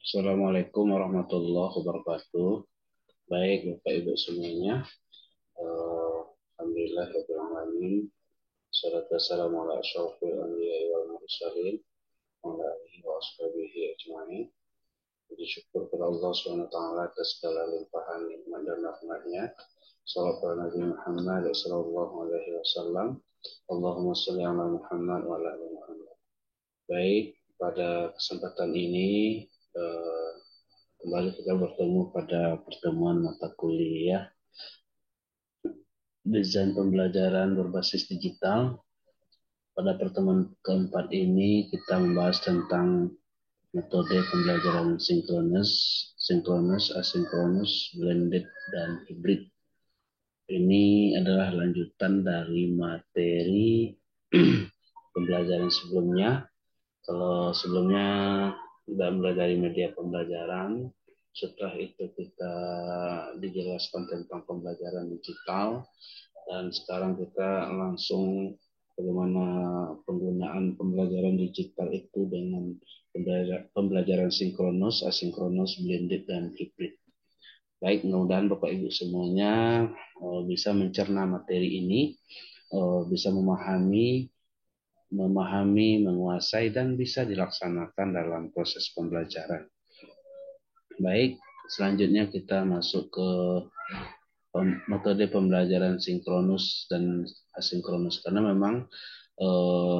Assalamualaikum warahmatullahi wabarakatuh. Baik, Bapak Ibu semuanya. Alhamdulillah rabbil alamin. Wassalatu wassalamu ala asyrofil anbiya'i wal mursalin wa ala alihi wa ashabihi ajmain. Puji syukur kepada Allah Subhanahu wa taala atas segala limpahan nikmat dan rahmatnya. Sallallahu ala Nabi Muhammad sallallahu alaihi wasallam. Allahumma shalli ala Muhammad wa ala ali Muhammad. Baik, pada kesempatan ini eh, kembali kita bertemu pada pertemuan mata kuliah desain pembelajaran berbasis digital. Pada pertemuan keempat ini kita membahas tentang metode pembelajaran sinkronus, asinkronus, blended, dan hybrid. Ini adalah lanjutan dari materi pembelajaran sebelumnya. Kalau sebelumnya kita mulai dari media pembelajaran, setelah itu kita dijelaskan tentang pembelajaran digital, dan sekarang kita langsung bagaimana penggunaan pembelajaran digital itu dengan pembelajaran sinkronus, asinkronus, blended, dan hybrid. Baik, mudah-mudahan Bapak Ibu semuanya bisa mencerna materi ini, bisa memahami, menguasai, dan bisa dilaksanakan dalam proses pembelajaran. Baik, selanjutnya kita masuk ke metode pembelajaran sinkronus dan asinkronus, karena memang eh,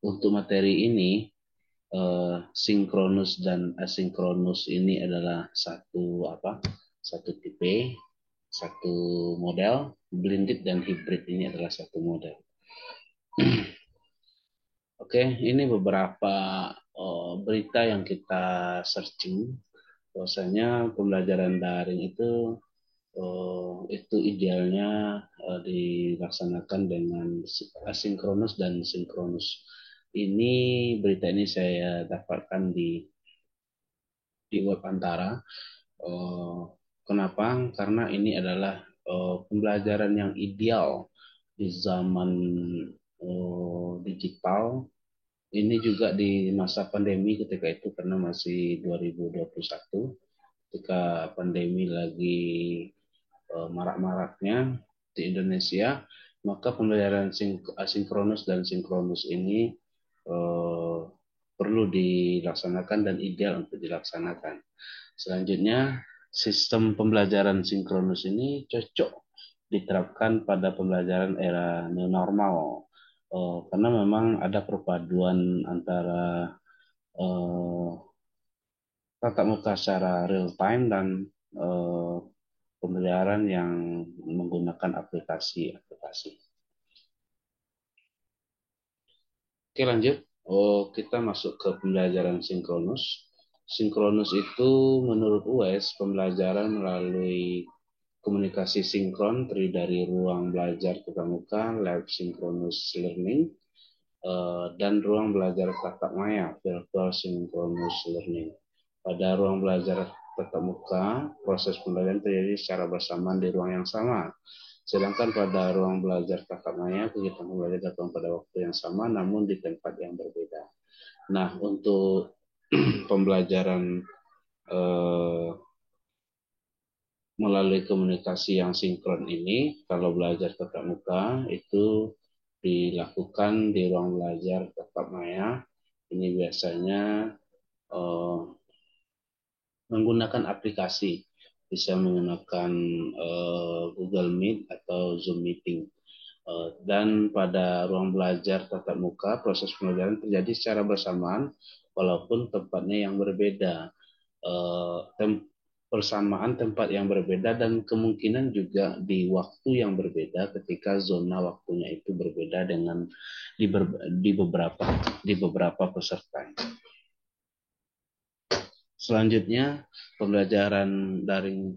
untuk materi ini sinkronus dan asinkronus ini adalah satu tipe, satu model. Blended dan hybrid ini adalah satu model. Oke, ini beberapa berita yang kita searching. Bahwasanya pembelajaran daring itu idealnya dilaksanakan dengan asinkronus dan sinkronus. Ini berita ini saya dapatkan di web Antara. Eh, Kenapa? Karena ini adalah pembelajaran yang ideal di zaman digital. Ini juga di masa pandemi ketika itu, karena masih 2021, ketika pandemi lagi marak-maraknya di Indonesia, maka pembelajaran asinkronus dan sinkronus ini eh, perlu dilaksanakan dan ideal untuk dilaksanakan. Selanjutnya, sistem pembelajaran sinkronus ini cocok diterapkan pada pembelajaran era new normal, karena memang ada perpaduan antara eh, tatap muka secara real time dan eh, pembelajaran yang menggunakan aplikasi-aplikasi. Oke, lanjut. Kita masuk ke pembelajaran sinkronus. Sinkronus itu menurut US pembelajaran melalui komunikasi sinkron terdiri dari ruang belajar tatap muka, live synchronous learning, dan ruang belajar tatap maya, virtual synchronous learning. Pada ruang belajar tatap muka, proses pembelajaran terjadi secara bersamaan di ruang yang sama. Sedangkan pada ruang belajar tatap maya, kegiatan pembelajaran dilakukan pada waktu yang sama namun di tempat yang berbeda. Nah, untuk pembelajaran eh, melalui komunikasi yang sinkron ini, kalau belajar tatap muka itu dilakukan di ruang belajar tatap maya. Ini biasanya eh, menggunakan aplikasi, bisa menggunakan Google Meet atau Zoom Meeting. Dan pada ruang belajar tatap muka, proses pembelajaran terjadi secara bersamaan walaupun tempatnya yang berbeda. Persamaan tempat yang berbeda dan kemungkinan juga di waktu yang berbeda ketika zona waktunya itu berbeda dengan di beberapa peserta. Selanjutnya, pembelajaran daring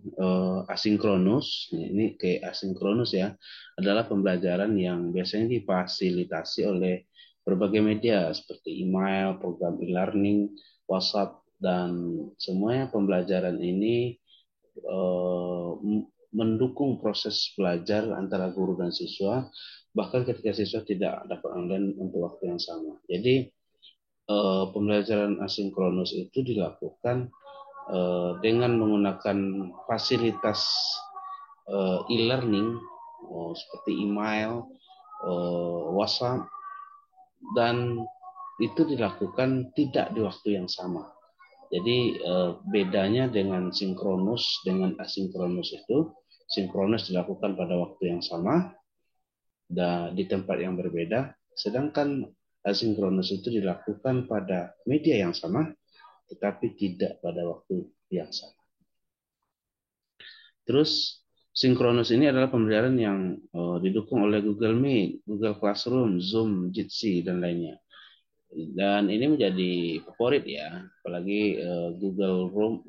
asinkronus. Ini kayak asinkronus ya, adalah pembelajaran yang biasanya difasilitasi oleh berbagai media seperti email, program e-learning, WhatsApp, dan semuanya pembelajaran ini eh, mendukung proses belajar antara guru dan siswa, bahkan ketika siswa tidak dapat online untuk waktu yang sama. Jadi pembelajaran asinkronus itu dilakukan dengan menggunakan fasilitas e-learning seperti email, WhatsApp, dan itu dilakukan tidak di waktu yang sama. Jadi bedanya dengan sinkronus dengan asinkronus itu, sinkronus dilakukan pada waktu yang sama dan di tempat yang berbeda, sedangkan asinkronus itu dilakukan pada media yang sama tetapi tidak pada waktu yang sama. Terus sinkronus ini adalah pembelajaran yang didukung oleh Google Meet, Google Classroom, Zoom, Jitsi, dan lainnya. Dan ini menjadi favorit ya, apalagi Google Room,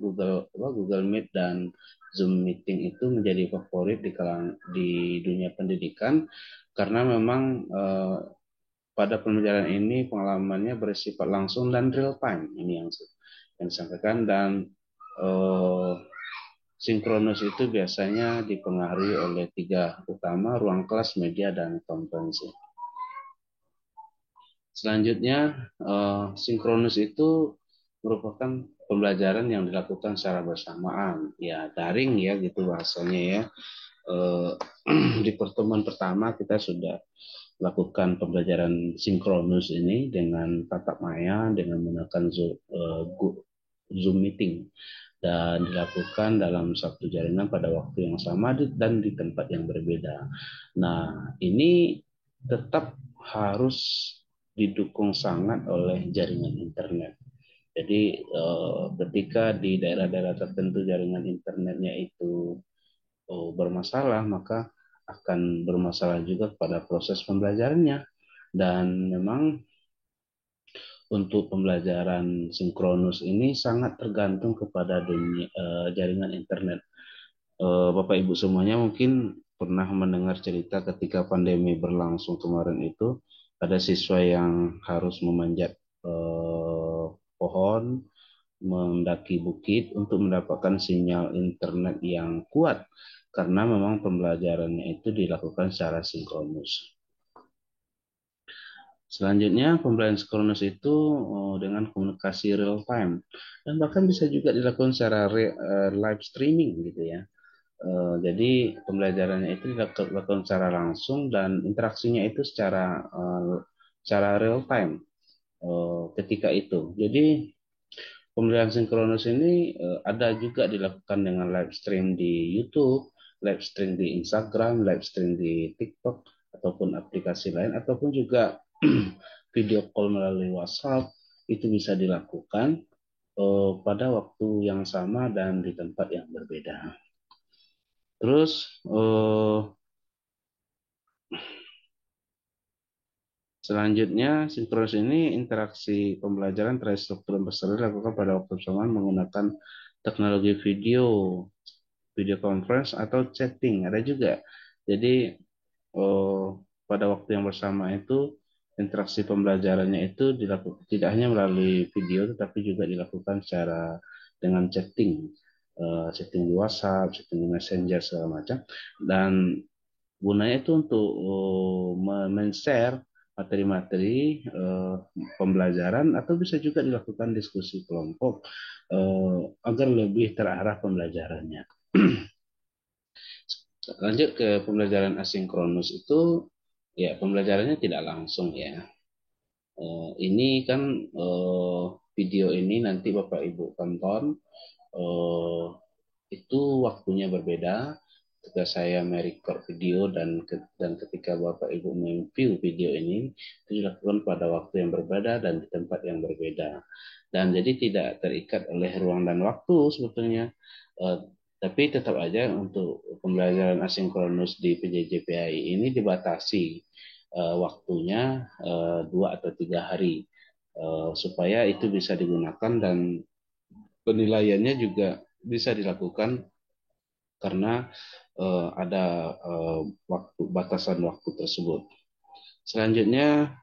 Google Meet dan Zoom Meeting itu menjadi favorit di dunia pendidikan karena memang pada pembelajaran ini pengalamannya bersifat langsung dan real time ini yang disampaikan dan eh, sinkronus itu biasanya dipengaruhi oleh tiga utama: ruang kelas, media, dan konferensi. Selanjutnya, sinkronus itu merupakan pembelajaran yang dilakukan secara bersamaan, ya daring ya gitu bahasanya ya. Eh, di pertemuan pertama kita sudah lakukan pembelajaran sinkronus ini dengan tatap maya dengan menggunakan Zoom meeting dan dilakukan dalam satu jaringan pada waktu yang sama dan di tempat yang berbeda. Nah, ini tetap harus didukung sangat oleh jaringan internet. Jadi ketika di daerah-daerah tertentu jaringan internetnya itu bermasalah, maka akan bermasalah juga pada proses pembelajarannya. Dan memang untuk pembelajaran sinkronus ini sangat tergantung kepada jaringan internet. Bapak Ibu semuanya mungkin pernah mendengar cerita ketika pandemi berlangsung kemarin itu ada siswa yang harus memanjat pohon, mendaki bukit untuk mendapatkan sinyal internet yang kuat karena memang pembelajarannya itu dilakukan secara sinkronus. Selanjutnya, pembelajaran sinkronus itu dengan komunikasi real time dan bahkan bisa juga dilakukan secara live streaming gitu ya. Jadi pembelajarannya itu dilakukan secara langsung dan interaksinya itu secara real time ketika itu. Jadi pembelajaran sinkronus ini ada juga dilakukan dengan live stream di YouTube, live stream di Instagram, live stream di TikTok, ataupun aplikasi lain, ataupun juga video call melalui WhatsApp, itu bisa dilakukan pada waktu yang sama dan di tempat yang berbeda. Terus selanjutnya, sinkronus ini interaksi pembelajaran terstruktur dan peserta dilakukan pada waktu bersamaan menggunakan teknologi video conference atau chatting. Ada juga. Jadi pada waktu yang bersama itu interaksi pembelajarannya itu dilakukan tidak hanya melalui video, tetapi juga dilakukan secara dengan chatting, chatting di WhatsApp, chatting di Messenger segala macam. Dan gunanya itu untuk men-share materi-materi pembelajaran atau bisa juga dilakukan diskusi kelompok agar lebih terarah pembelajarannya. Lanjut ke pembelajaran asinkronus itu ya pembelajarannya tidak langsung ya. Ini kan video ini nanti Bapak Ibu tonton eh, itu waktunya berbeda ketika saya merecord video dan ketika Bapak Ibu view video ini itu dilakukan pada waktu yang berbeda dan di tempat yang berbeda dan jadi tidak terikat oleh ruang dan waktu sebetulnya. Eh, tapi tetap aja untuk pembelajaran asinkronus di PJJ ini dibatasi waktunya 2 atau 3 hari supaya itu bisa digunakan dan penilaiannya juga bisa dilakukan karena ada batasan waktu tersebut. Selanjutnya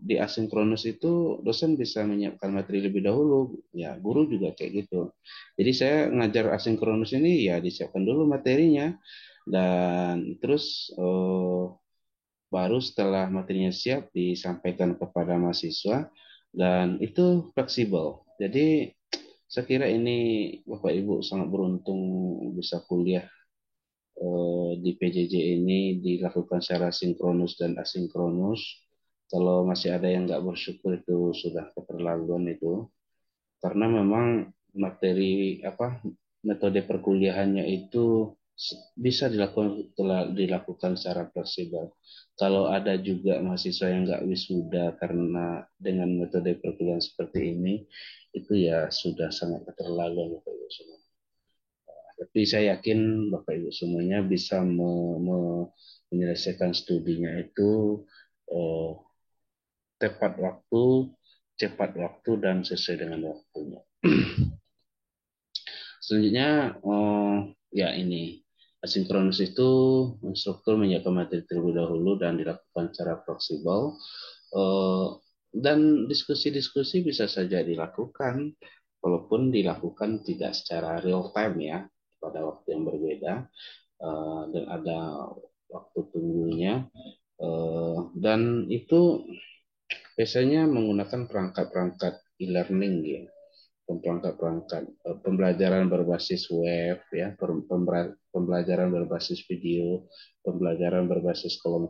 di asinkronus itu dosen bisa menyiapkan materi lebih dahulu, ya guru juga kayak gitu. Jadi saya ngajar asinkronus ini ya disiapkan dulu materinya dan terus baru setelah materinya siap disampaikan kepada mahasiswa dan itu fleksibel. Jadi Saya kira ini Bapak Ibu sangat beruntung bisa kuliah di PJJ ini dilakukan secara sinkronus dan asinkronus. Kalau masih ada yang nggak bersyukur itu sudah keterlaluan itu. Karena memang materi apa metode perkuliahannya itu bisa dilakukan secara fleksibel. Kalau ada juga mahasiswa yang nggak wisuda karena dengan metode perkuliahan seperti ini, itu ya sudah sangat keterlaluan Bapak Ibu semua. Tapi saya yakin Bapak Ibu semuanya bisa menyelesaikan studinya itu eh, tepat waktu, cepat waktu, dan sesuai dengan waktunya. Selanjutnya, ya ini asinkronus itu instruktur menyiapkan materi terlebih dahulu dan dilakukan secara fleksibel. Eh, dan diskusi-diskusi bisa saja dilakukan, walaupun dilakukan tidak secara real time ya, pada waktu yang berbeda, dan ada waktu tunggunya. Dan itu biasanya menggunakan perangkat-perangkat e-learning ya, perangkat-perangkat pembelajaran berbasis web ya, pembelajaran berbasis video, pembelajaran berbasis kolom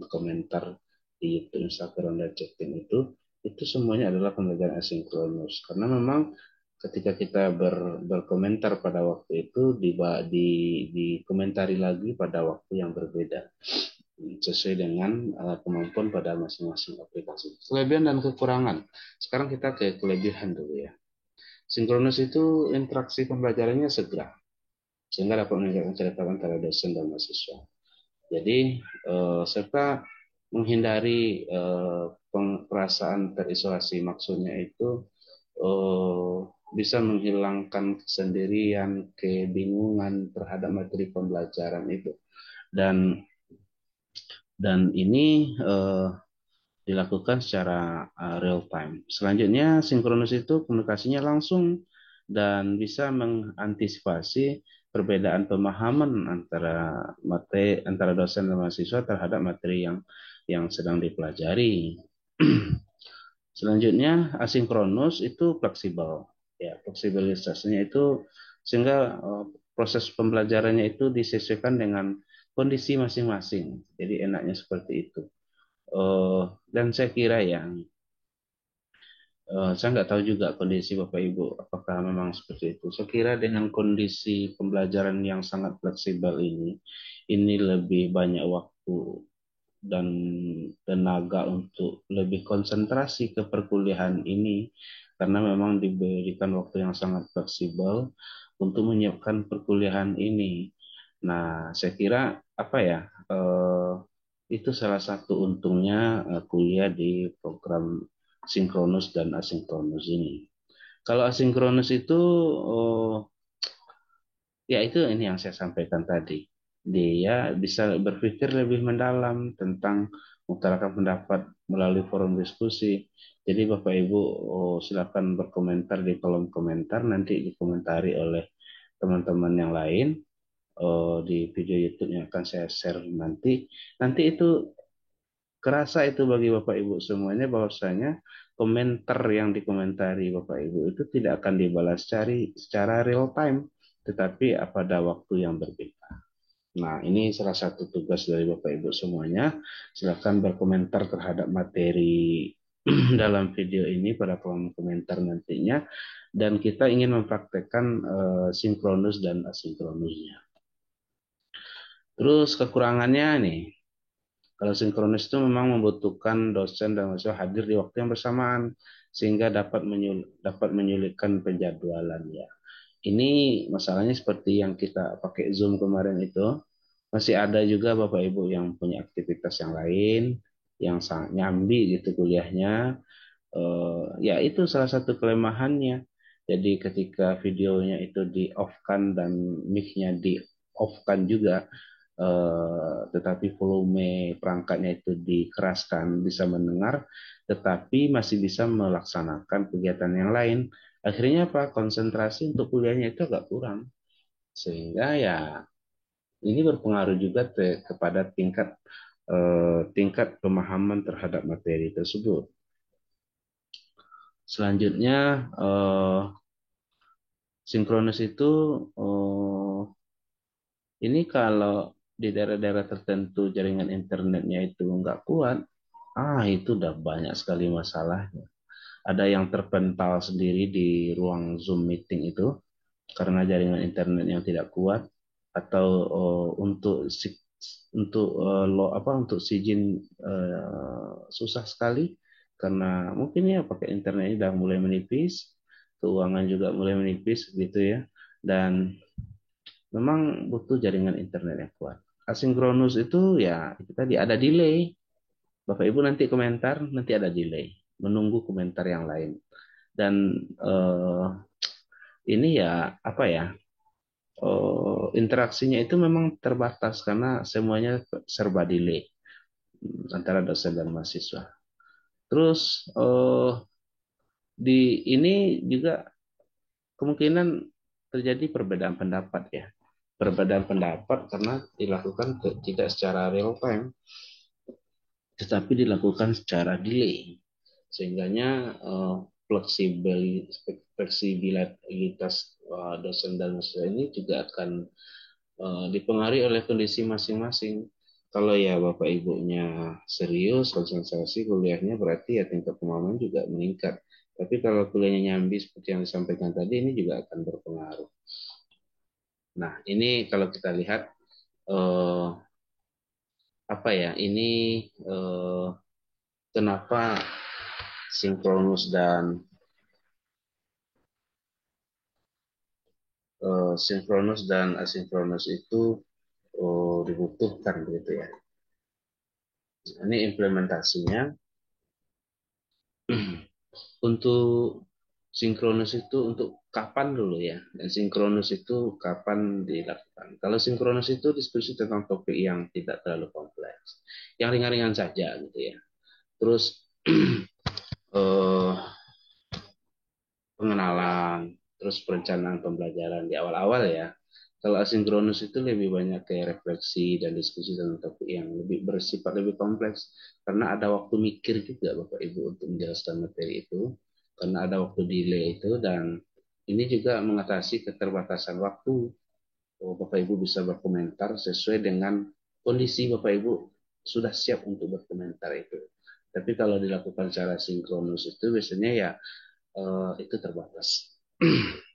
komentar di YouTube, Instagram, dan chatting itu semuanya adalah pembelajaran asinkronus karena memang ketika kita berkomentar pada waktu itu dikomentari lagi pada waktu yang berbeda sesuai dengan kemampuan pada masing-masing aplikasi. Kelebihan dan kekurangan. Sekarang kita ke kelebihan dulu ya. Sinkronus itu interaksi pembelajarannya segera, sehingga dapat meningkatkan kedekatan antara dosen dan mahasiswa. Jadi, serta menghindari perasaan terisolasi. Maksudnya itu eh, bisa menghilangkan kesendirian, kebingungan terhadap materi pembelajaran itu. Dan ini dilakukan secara real time. Selanjutnya, sinkronus itu komunikasinya langsung dan bisa mengantisipasi perbedaan pemahaman antara dosen dan mahasiswa terhadap materi yang sedang dipelajari. Selanjutnya, asinkronus itu fleksibel. Ya, fleksibilitasnya itu sehingga proses pembelajarannya itu disesuaikan dengan kondisi masing-masing. Jadi enaknya seperti itu. Dan saya kira ya, saya nggak tahu juga kondisi Bapak Ibu, apakah memang seperti itu. Saya kira dengan kondisi pembelajaran yang sangat fleksibel ini lebih banyak waktu dan tenaga untuk lebih konsentrasi ke perkuliahan ini, karena memang diberikan waktu yang sangat fleksibel untuk menyiapkan perkuliahan ini. Nah, saya kira apa ya, itu salah satu untungnya kuliah di program sinkronus dan asinkronus ini. Kalau asinkronus itu, ya itu ini yang saya sampaikan tadi. Dia bisa berpikir lebih mendalam tentang mengutarakan pendapat melalui forum diskusi. Jadi Bapak Ibu silakan berkomentar di kolom komentar, nanti dikomentari oleh teman-teman yang lain di video YouTube yang akan saya share nanti. Nanti itu kerasa itu bagi Bapak Ibu semuanya bahwasanya komentar yang dikomentari Bapak Ibu itu tidak akan dibalas secara real time, tetapi pada waktu yang berbeda. Nah, ini salah satu tugas dari Bapak Ibu semuanya. Silakan berkomentar terhadap materi dalam video ini pada kolom komentar nantinya. Dan kita ingin mempraktekkan sinkronus dan asinkronusnya. Terus kekurangannya nih, kalau sinkronus itu memang membutuhkan dosen dan mahasiswa hadir di waktu yang bersamaan sehingga dapat menyulitkan penjadwalan ya. Ini masalahnya seperti yang kita pakai Zoom kemarin itu. Masih ada juga Bapak Ibu yang punya aktivitas yang lain yang sangat nyambi gitu kuliahnya. Ya itu salah satu kelemahannya. Jadi ketika videonya itu di off-kan dan mic-nya di off-kan juga, tetapi volume perangkatnya itu dikeraskan, bisa mendengar, tetapi masih bisa melaksanakan kegiatan yang lain. Akhirnya apa? Konsentrasi untuk kuliahnya itu agak kurang. Sehingga ya ini berpengaruh juga kepada tingkat pemahaman terhadap materi tersebut. Selanjutnya, Sinkronus itu oh, ini kalau di daerah-daerah tertentu jaringan internetnya itu nggak kuat, itu udah banyak sekali masalahnya. Ada yang terpental sendiri di ruang Zoom meeting itu karena jaringan internet yang tidak kuat, atau untuk izin susah sekali karena mungkin ya pakai internetnya udah mulai menipis, keuangan juga mulai menipis gitu ya, dan memang butuh jaringan internet yang kuat. Asinkronus itu ya itu tadi ada delay. Bapak Ibu nanti komentar, nanti ada delay. Menunggu komentar yang lain. Dan ini ya apa ya? Interaksinya itu memang terbatas karena semuanya serba delay antara dosen dan mahasiswa. Terus di ini juga kemungkinan terjadi perbedaan pendapat ya. Perbedaan pendapat karena dilakukan tidak secara real time, tetapi dilakukan secara delay. Sehingganya fleksibilitas dosen dan mahasiswa ini juga akan dipengaruhi oleh kondisi masing-masing. Kalau ya Bapak Ibunya serius, konsentrasi kuliahnya berarti ya tingkat pemahaman juga meningkat. Tapi kalau kuliahnya nyambi seperti yang disampaikan tadi, ini juga akan berpengaruh. Nah, ini kalau kita lihat eh, apa ya? Ini eh, kenapa sinkronus dan asinkronus itu dibutuhkan gitu ya. Ini implementasinya untuk sinkronus itu untuk kapan dulu ya? Dan sinkronus itu kapan dilakukan? Kalau sinkronus itu diskusi tentang topik yang tidak terlalu kompleks, yang ringan-ringan saja gitu ya. Terus eh, pengenalan, terus perencanaan pembelajaran di awal-awal ya. Kalau asinkronus itu lebih banyak kayak refleksi dan diskusi tentang topik yang lebih bersifat lebih kompleks karena ada waktu mikir juga Bapak Ibu untuk menjelaskan materi itu, karena ada waktu delay itu, dan ini juga mengatasi keterbatasan waktu. Bapak Ibu bisa berkomentar sesuai dengan kondisi Bapak Ibu sudah siap untuk berkomentar itu. Tapi kalau dilakukan secara sinkronus itu biasanya ya itu terbatas.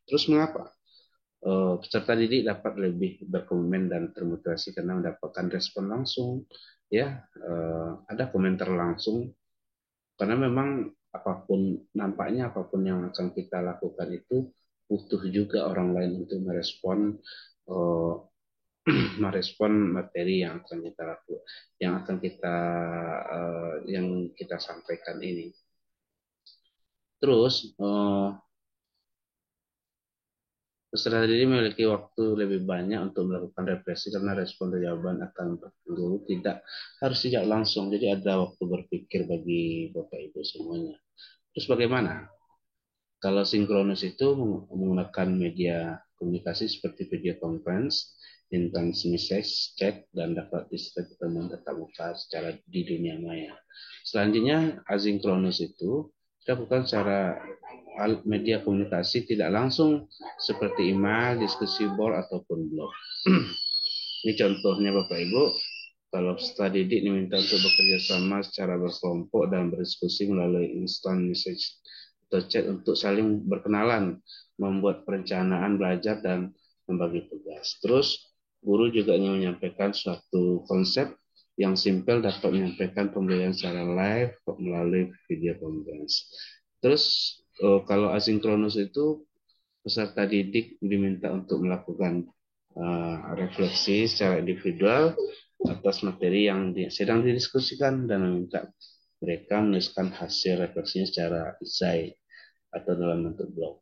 Terus mengapa? Peserta didik dapat lebih berkomen dan termotivasi karena mendapatkan respon langsung, ya, ada komentar langsung, karena memang apapun yang akan kita lakukan itu butuh juga orang lain untuk eh, merespon materi yang akan kita lakukan, yang kita sampaikan ini. Terus peserta didik memiliki waktu lebih banyak untuk melakukan refleksi karena respon dan jawaban akan dulu tidak harus tidak langsung. Jadi ada waktu berpikir bagi Bapak Ibu semuanya. Terus bagaimana? Kalau sinkronus itu menggunakan media komunikasi seperti video conference, instant message, chat, dan dapat disertai pertemuan tatap muka secara di dunia maya. Selanjutnya, asinkronus itu dilakukan secara media komunikasi tidak langsung seperti email, diskusi board, ataupun blog. Ini contohnya Bapak Ibu, kalau peserta didik diminta untuk bekerja sama secara berkelompok dan berdiskusi melalui instant message atau chat untuk saling berkenalan, membuat perencanaan belajar, dan membagi tugas. Terus, guru juga ingin menyampaikan suatu konsep yang simpel dapat menyampaikan pembelajaran secara live melalui video conference. Terus, kalau asinkronus itu peserta didik diminta untuk melakukan refleksi secara individual atas materi yang sedang didiskusikan dan meminta mereka menuliskan hasil refleksinya secara esai atau dalam bentuk blog.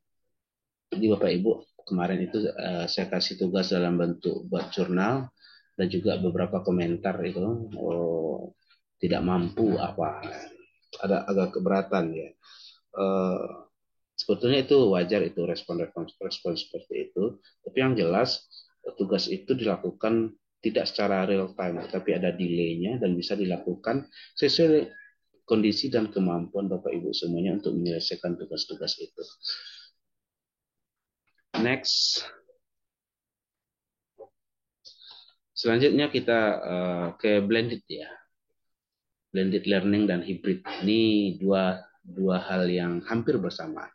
Jadi Bapak Ibu, kemarin itu saya kasih tugas dalam bentuk buat jurnal dan juga beberapa komentar itu tidak mampu apa, ada agak keberatan ya. Eh, Sebetulnya itu wajar, itu respon seperti itu. Tapi yang jelas tugas itu dilakukan tidak secara real time, tapi ada delaynya dan bisa dilakukan sesuai kondisi dan kemampuan Bapak Ibu semuanya untuk menyelesaikan tugas-tugas itu. Next. Selanjutnya kita ke blended ya. Blended learning dan hybrid. Ini dua hal yang hampir bersamaan.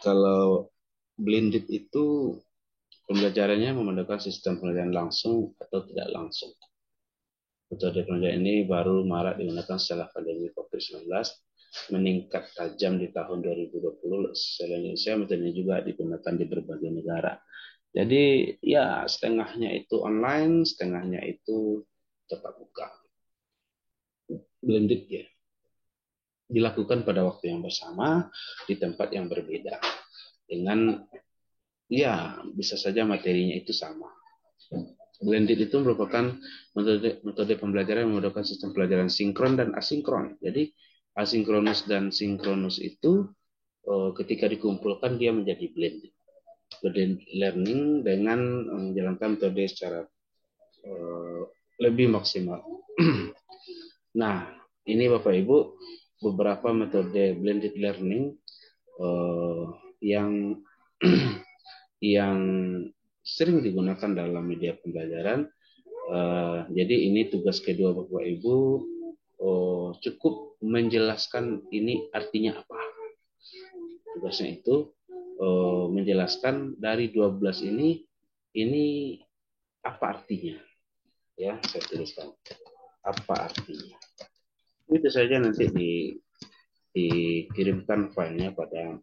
Kalau blended itu pembelajarannya menggunakan sistem pembelajaran langsung atau tidak langsung. Metode pembelajaran ini baru marak digunakan setelah pandemi COVID-19 meningkat tajam di tahun 2020. Selain Indonesia, metode ini juga digunakan di berbagai negara. Jadi ya setengahnya itu online, setengahnya itu tetap muka. Blended ya. Dilakukan pada waktu yang bersama di tempat yang berbeda. Dengan ya bisa saja materinya itu sama. Blended itu merupakan metode pembelajaran yang menggunakan sistem pelajaran sinkron dan asinkron. Jadi asinkronus dan sinkronus itu ketika dikumpulkan dia menjadi blended. Blended learning dengan menjalankan metode secara lebih maksimal. Nah, ini Bapak Ibu beberapa metode blended learning yang yang sering digunakan dalam media pembelajaran. Jadi ini tugas kedua Bapak Ibu cukup menjelaskan ini artinya apa. Tugasnya itu menjelaskan dari 12 ini apa artinya. Ya, saya tuliskan apa artinya. Itu saja nanti dikirimkan filenya pada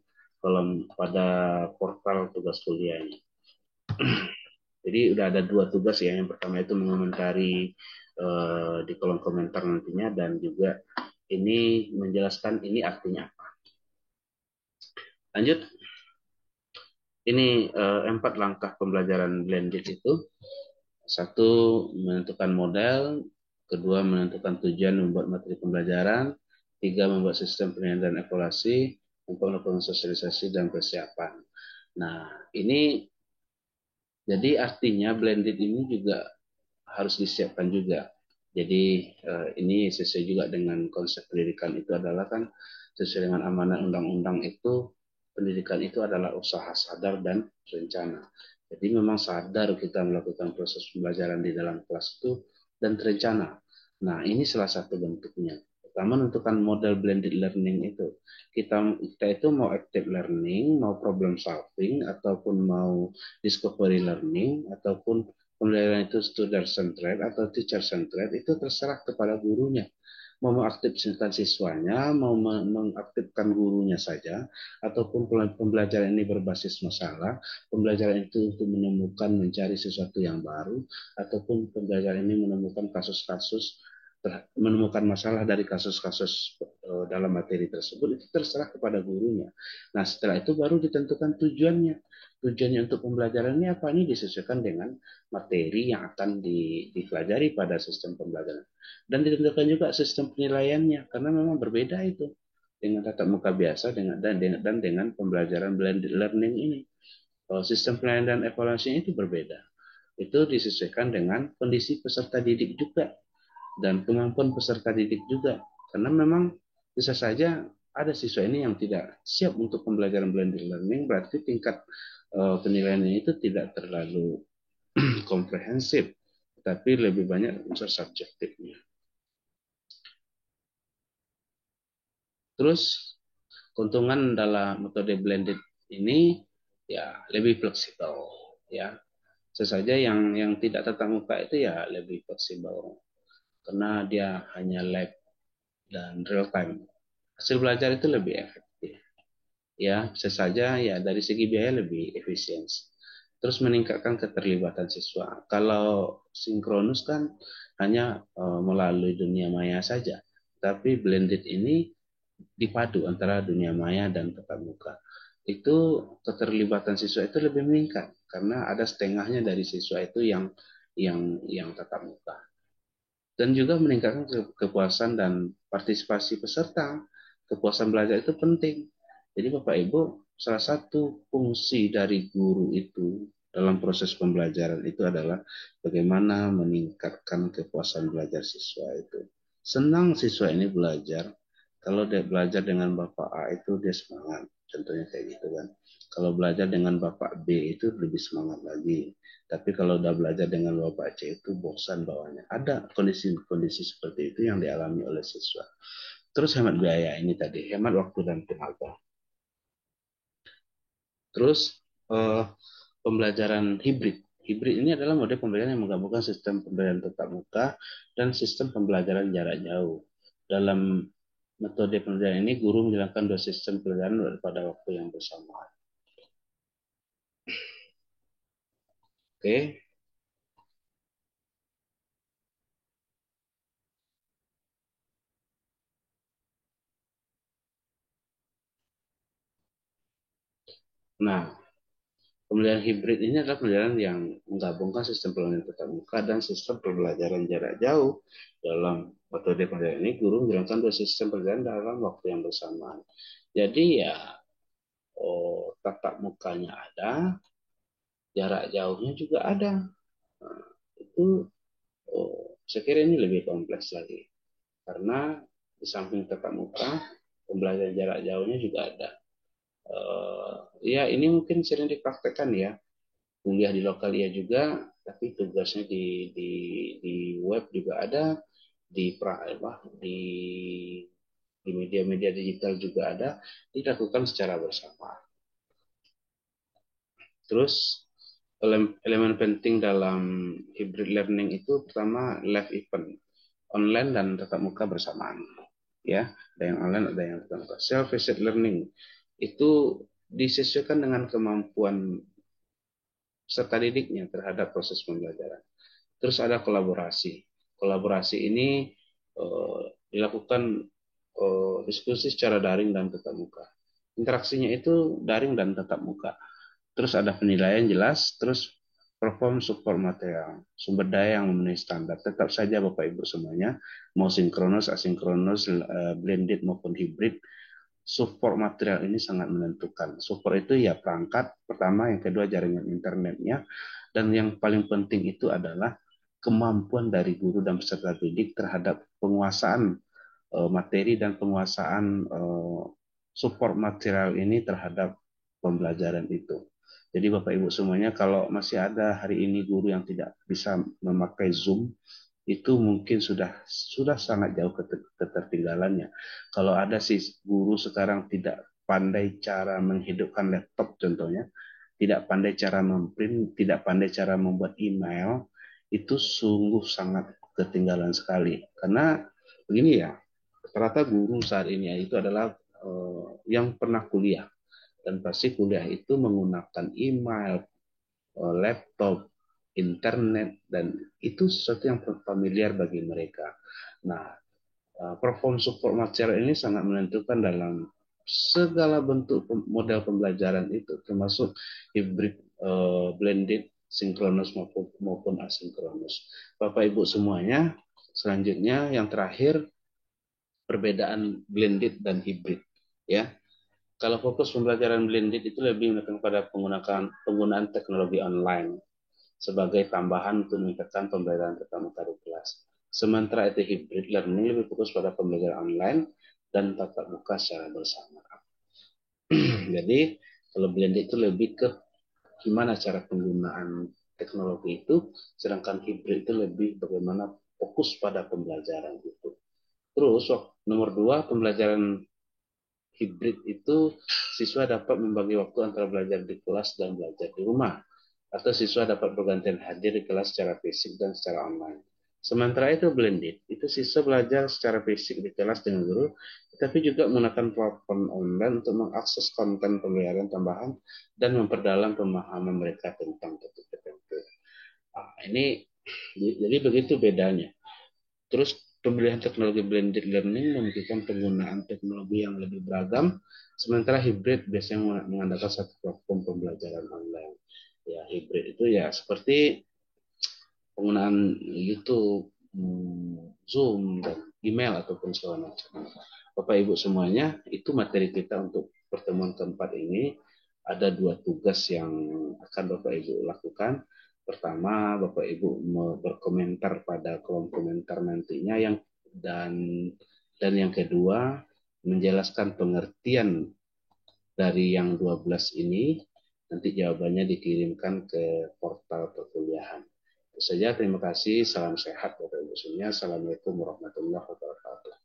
portal tugas kuliahnya. Jadi udah ada 2 tugas ya. Yang pertama itu mengomentari di kolom komentar nantinya dan juga ini menjelaskan ini artinya apa. Lanjut. Ini 4 langkah pembelajaran blended itu. 1, menentukan model. 2, menentukan tujuan membuat materi pembelajaran. 3, membuat sistem penilaian dan evaluasi. 4, melakukan sosialisasi dan persiapan. Nah, ini jadi artinya blended ini juga harus disiapkan juga. Jadi ini sesuai juga dengan konsep pendidikan itu adalah kan sesuai dengan amanat undang-undang itu pendidikan itu adalah usaha sadar dan rencana. Jadi memang sadar kita melakukan proses pembelajaran di dalam kelas itu dan terencana. Nah ini salah satu bentuknya. Pertama menentukan model blended learning itu. Kita itu mau active learning, mau problem solving, ataupun mau discovery learning, ataupun pembelajaran itu student centered atau teacher centered itu terserah kepada gurunya. Mau mengaktifkan siswanya, mau mengaktifkan gurunya saja, ataupun pembelajaran ini berbasis masalah, pembelajaran itu untuk menemukan, mencari sesuatu yang baru, ataupun pembelajaran ini menemukan kasus-kasus, menemukan masalah dari kasus-kasus dalam materi tersebut, itu terserah kepada gurunya. Nah, setelah itu baru ditentukan tujuannya. Tujuannya untuk pembelajaran ini apa? Ini disesuaikan dengan materi yang akan dipelajari pada sistem pembelajaran. Dan ditentukan juga sistem penilaiannya, karena memang berbeda itu dengan tatap muka biasa dan dengan pembelajaran blended learning ini. Sistem penilaian dan evaluasinya itu berbeda. Itu disesuaikan dengan kondisi peserta didik juga dan kemampuan peserta didik juga. Karena memang bisa saja ada siswa ini yang tidak siap untuk pembelajaran blended learning, berarti tingkat penilaiannya itu tidak terlalu komprehensif, tapi lebih banyak unsur subjektifnya. Terus keuntungan dalam metode blended ini ya lebih fleksibel ya. Sesaja yang tidak tatap muka itu ya lebih fleksibel karena dia hanya live dan real time. Hasil belajar itu lebih efektif. Ya, sesaja ya dari segi biaya lebih efisien. Terus meningkatkan keterlibatan siswa. Kalau sinkronus kan hanya melalui dunia maya saja. Tapi blended ini dipadu antara dunia maya dan tatap muka. Itu keterlibatan siswa itu lebih meningkat karena ada setengahnya dari siswa itu yang tatap muka. Dan juga meningkatkan kepuasan dan partisipasi peserta. Kepuasan belajar itu penting. Jadi Bapak Ibu, salah satu fungsi dari guru itu dalam proses pembelajaran itu adalah bagaimana meningkatkan kepuasan belajar siswa itu. Senang siswa ini belajar, kalau dia belajar dengan Bapak A itu dia semangat. Contohnya kayak gitu kan. Kalau belajar dengan Bapak B itu lebih semangat lagi. Tapi kalau udah belajar dengan Bapak C itu bosan bawahnya. Ada kondisi-kondisi seperti itu yang dialami oleh siswa. Terus hemat biaya ini tadi, hemat waktu dan tenaga. Terus eh, pembelajaran hibrid. Hibrid ini adalah model pembelajaran yang menggabungkan sistem pembelajaran tatap muka dan sistem pembelajaran jarak jauh. Dalam metode pembelajaran ini, guru menjalankan dua sistem pembelajaran pada waktu yang bersamaan. Oke, nah pembelajaran hibrid ini adalah pembelajaran yang menggabungkan sistem pembelajaran tatap muka dan sistem pembelajaran jarak jauh. Dalam metode pembelajaran ini, guru menjalankan dua sistem pembelajaran dalam waktu yang bersamaan. Jadi ya, tatap mukanya ada, jarak jauhnya juga ada. Nah, itu saya kira ini lebih kompleks lagi. Karena di samping tatap muka, pembelajaran jarak jauhnya juga ada. Ya, ini mungkin sering dipraktekkan ya. Kuliah di lokal ya juga, tapi tugasnya di web juga ada, di di media-media digital juga ada, dilakukan secara bersama. Terus elemen penting dalam hybrid learning itu pertama live event, online dan tatap muka bersamaan. Ya, ada yang online, ada yang tatap muka. Self-paced learning itu disesuaikan dengan kemampuan serta didiknya terhadap proses pembelajaran. Terus ada kolaborasi. Kolaborasi ini dilakukan diskusi secara daring dan tatap muka. Interaksinya itu daring dan tatap muka. Terus ada penilaian jelas, terus perform support material, sumber daya yang memenuhi standar. Tetap saja Bapak Ibu semuanya, mau sinkronus, asinkronus, blended maupun hybrid, support material ini sangat menentukan. Support itu ya perangkat pertama, yang kedua jaringan internetnya, dan yang paling penting itu adalah kemampuan dari guru dan peserta didik terhadap penguasaan materi dan penguasaan support material ini terhadap pembelajaran itu. Jadi Bapak Ibu semuanya, kalau masih ada hari ini guru yang tidak bisa memakai Zoom, itu mungkin sudah sangat jauh ketertinggalannya. Kalau ada sih guru sekarang tidak pandai cara menghidupkan laptop contohnya, tidak pandai cara memprint, tidak pandai cara membuat email, itu sungguh sangat ketinggalan sekali. Karena begini ya, rata guru saat ini itu adalah yang pernah kuliah, dan pasti kuliah itu menggunakan email, laptop, internet, dan itu sesuatu yang familiar bagi mereka. Nah, perform support material ini sangat menentukan dalam segala bentuk model pembelajaran itu, termasuk hybrid, blended, sinkronus maupun asinkronus. Bapak Ibu semuanya, selanjutnya yang terakhir perbedaan blended dan hybrid. Ya, kalau fokus pembelajaran blended itu lebih menekan pada penggunaan teknologi online sebagai tambahan untuk meningkatkan pembelajaran tatap muka di kelas. Sementara itu hybrid learning lebih fokus pada pembelajaran online dan tatap muka secara bersama. Jadi kalau blended itu lebih ke gimana cara penggunaan teknologi itu, sedangkan hybrid itu lebih bagaimana fokus pada pembelajaran itu. Terus nomor dua, pembelajaran hibrid itu siswa dapat membagi waktu antara belajar di kelas dan belajar di rumah, atau siswa dapat bergantian hadir di kelas secara fisik dan secara online. Sementara itu blended, itu siswa belajar secara fisik di kelas dengan guru, tetapi juga menggunakan platform online untuk mengakses konten pembelajaran tambahan dan memperdalam pemahaman mereka tentang topik tertentu. Nah, ini jadi begitu bedanya. Terus pemberian teknologi blended learning memungkinkan penggunaan teknologi yang lebih beragam, sementara hybrid biasanya mengandalkan satu platform pembelajaran online. Ya, hybrid itu ya seperti penggunaan YouTube, Zoom, dan email ataupun segala macam. Bapak Ibu semuanya, itu materi kita untuk pertemuan keempat ini. Ada dua tugas yang akan Bapak Ibu lakukan. Pertama, Bapak Ibu berkomentar pada kolom komentar nantinya, dan yang kedua menjelaskan pengertian dari yang 12 ini, nanti jawabannya dikirimkan ke portal perkuliahan. Itu saja, terima kasih. Salam sehat Bapak Ibu semuanya. Assalamualaikum warahmatullahi wabarakatuh.